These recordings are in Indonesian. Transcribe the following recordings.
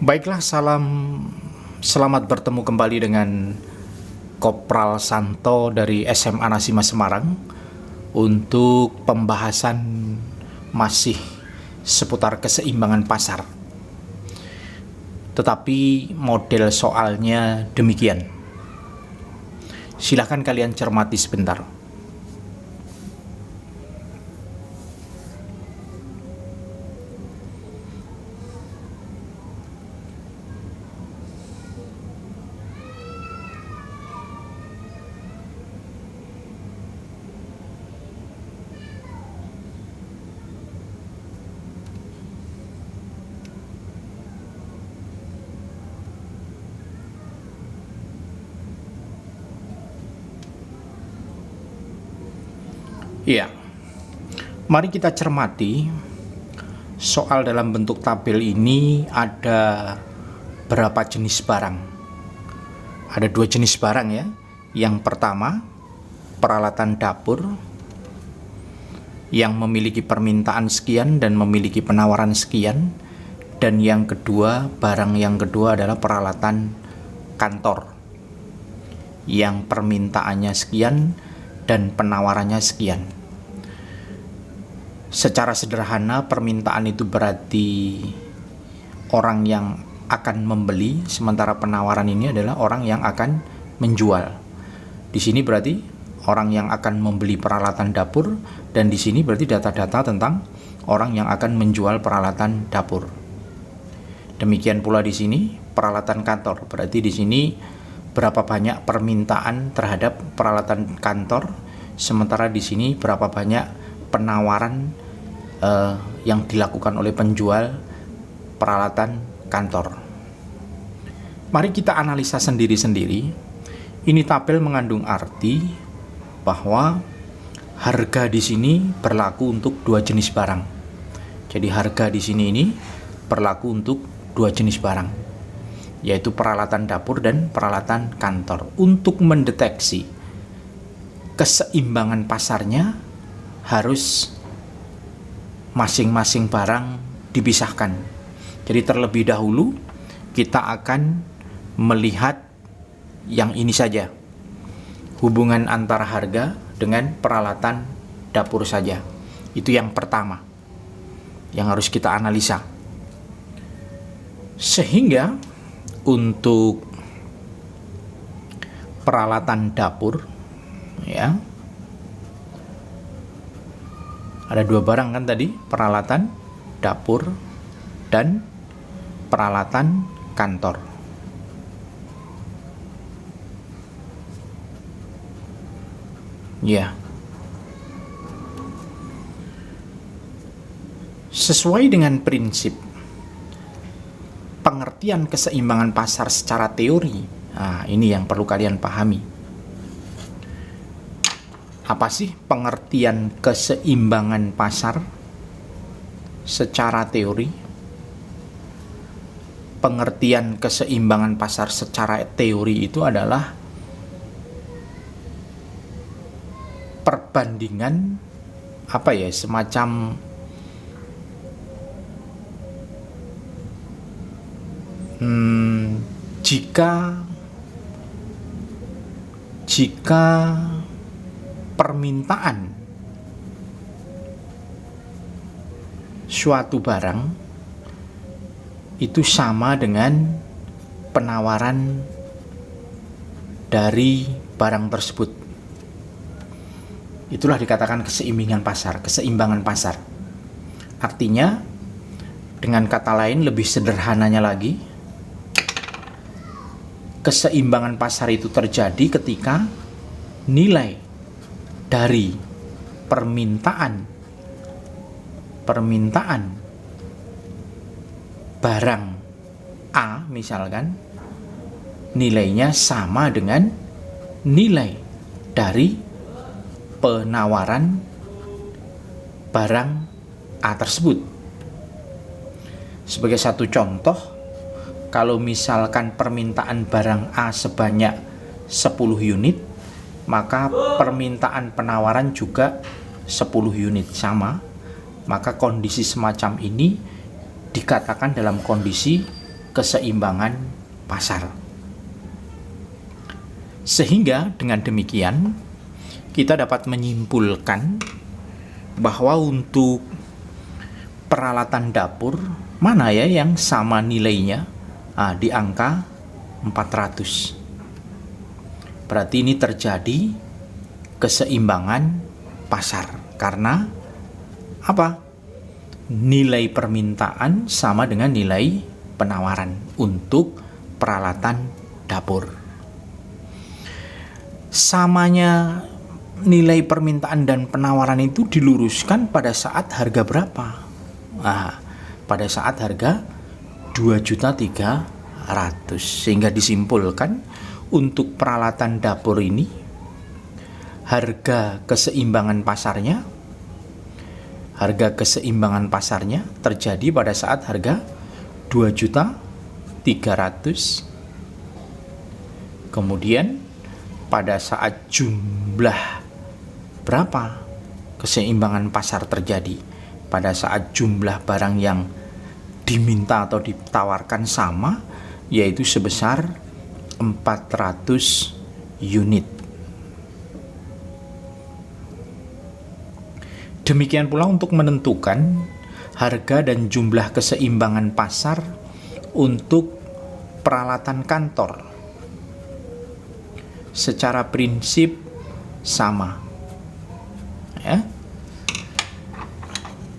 Baiklah, selamat bertemu kembali dengan Kopral Santo dari SMA Nasima Semarang untuk pembahasan masih seputar keseimbangan pasar. Tetapi model soalnya demikian. Silahkan kalian cermati sebentar. Iya, mari kita cermati soal dalam bentuk tabel ini ada berapa jenis barang. Ada 2 jenis barang ya. Yang pertama, peralatan dapur yang memiliki permintaan sekian dan memiliki penawaran sekian. Dan yang kedua, barang yang kedua adalah peralatan kantor yang permintaannya sekian dan penawarannya sekian. Secara sederhana, permintaan itu berarti orang yang akan membeli, sementara penawaran ini adalah orang yang akan menjual. Di sini berarti orang yang akan membeli peralatan dapur, dan di sini berarti data-data tentang orang yang akan menjual peralatan dapur. Demikian pula di sini peralatan kantor, berarti di sini berapa banyak permintaan terhadap peralatan kantor, sementara di sini berapa banyak penawaran yang dilakukan oleh penjual peralatan kantor. Mari kita analisa sendiri-sendiri. Ini tabel mengandung arti bahwa harga di sini berlaku untuk 2 jenis barang. Jadi harga di sini ini berlaku untuk 2 jenis barang, yaitu peralatan dapur dan peralatan kantor. Untuk mendeteksi keseimbangan pasarnya harus masing-masing barang dipisahkan. Jadi terlebih dahulu kita akan melihat yang ini saja, hubungan antara harga dengan peralatan dapur saja. Itu yang pertama yang harus kita analisa. Sehingga untuk peralatan dapur ya, ada 2 barang kan tadi, peralatan dapur dan peralatan kantor. Ya, sesuai dengan prinsip pengertian keseimbangan pasar secara teori. Nah, ini yang perlu kalian pahami. Apa sih pengertian keseimbangan pasar secara teori? Pengertian keseimbangan pasar secara teori itu adalah perbandingan semacam jika permintaan suatu barang itu sama dengan penawaran dari barang tersebut, itulah dikatakan keseimbangan pasar. Artinya, dengan kata lain, lebih sederhananya lagi, keseimbangan pasar itu terjadi ketika nilai dari permintaan barang A misalkan nilainya sama dengan nilai dari penawaran barang A tersebut. Sebagai satu contoh, kalau misalkan permintaan barang A sebanyak 10 unit, maka permintaan penawaran juga 10 unit sama. Maka kondisi semacam ini dikatakan dalam kondisi keseimbangan pasar. Sehingga dengan demikian kita dapat menyimpulkan bahwa untuk peralatan dapur mana ya yang sama nilainya di angka 400. Berarti ini terjadi keseimbangan pasar karena apa? Nilai permintaan sama dengan nilai penawaran untuk peralatan dapur. Samanya nilai permintaan dan penawaran itu diluruskan pada saat harga berapa? Pada saat harga 2.300.000, sehingga disimpulkan untuk peralatan dapur ini harga keseimbangan pasarnya terjadi pada saat harga 2.300.000. Kemudian pada saat jumlah berapa keseimbangan pasar terjadi? Pada saat jumlah barang yang diminta atau ditawarkan sama, yaitu sebesar 400 unit. Demikian pula untuk menentukan harga dan jumlah keseimbangan pasar untuk peralatan kantor. Secara prinsip sama. Ya.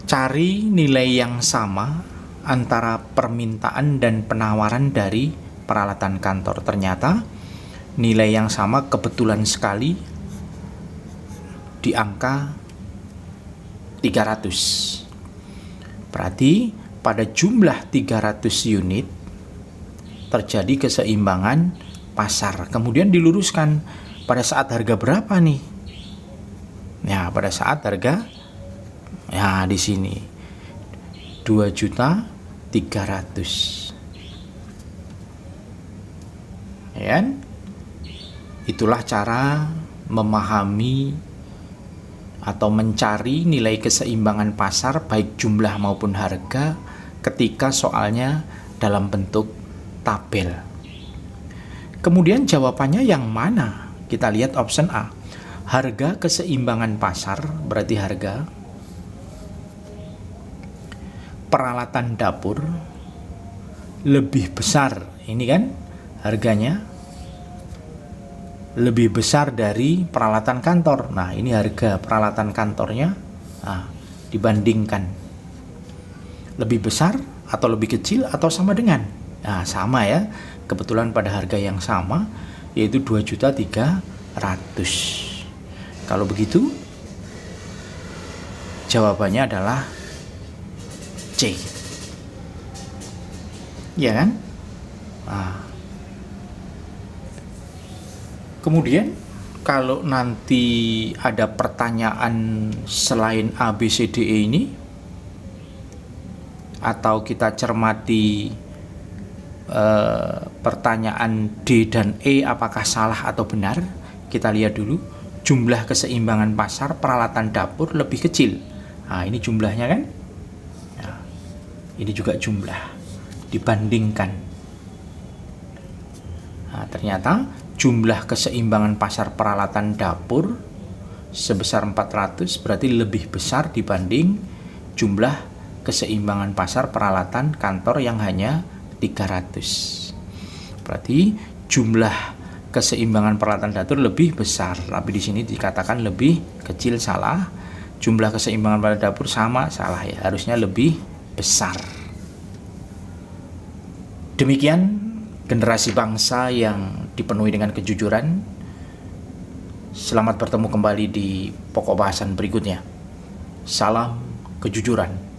Cari nilai yang sama antara permintaan dan penawaran dari peralatan kantor. Ternyata nilai yang sama kebetulan sekali di angka 300. Berarti pada jumlah 300 unit terjadi keseimbangan pasar. Kemudian diluruskan pada saat harga berapa nih? Ya, pada saat harga di sini 2.300.000. Ya. Itulah cara memahami atau mencari nilai keseimbangan pasar baik jumlah maupun harga ketika soalnya dalam bentuk tabel. Kemudian jawabannya yang mana? Kita lihat option A. Harga keseimbangan pasar berarti harga peralatan dapur lebih besar. Ini kan harganya lebih besar dari peralatan kantor. Nah, ini harga peralatan kantornya dibandingkan lebih besar atau lebih kecil atau sama dengan. Nah, sama ya. Kebetulan pada harga yang sama, yaitu 2.300.000. Kalau begitu, jawabannya adalah C. Ya kan? Kemudian kalau nanti ada pertanyaan selain A, B, C, D, E ini, atau kita cermati pertanyaan D dan E apakah salah atau benar, kita lihat dulu jumlah keseimbangan pasar peralatan dapur lebih kecil. Nah, ini jumlahnya kan? Nah, ini juga jumlah dibandingkan. Nah, ternyata jumlah keseimbangan pasar peralatan dapur sebesar 400 berarti lebih besar dibanding jumlah keseimbangan pasar peralatan kantor yang hanya 300. Berarti jumlah keseimbangan peralatan dapur lebih besar, tapi di sini dikatakan lebih kecil, salah. Jumlah keseimbangan peralatan dapur sama, salah ya, harusnya lebih besar. Demikian generasi bangsa yang dipenuhi dengan kejujuran. Selamat bertemu kembali di pokok bahasan berikutnya. Salam kejujuran.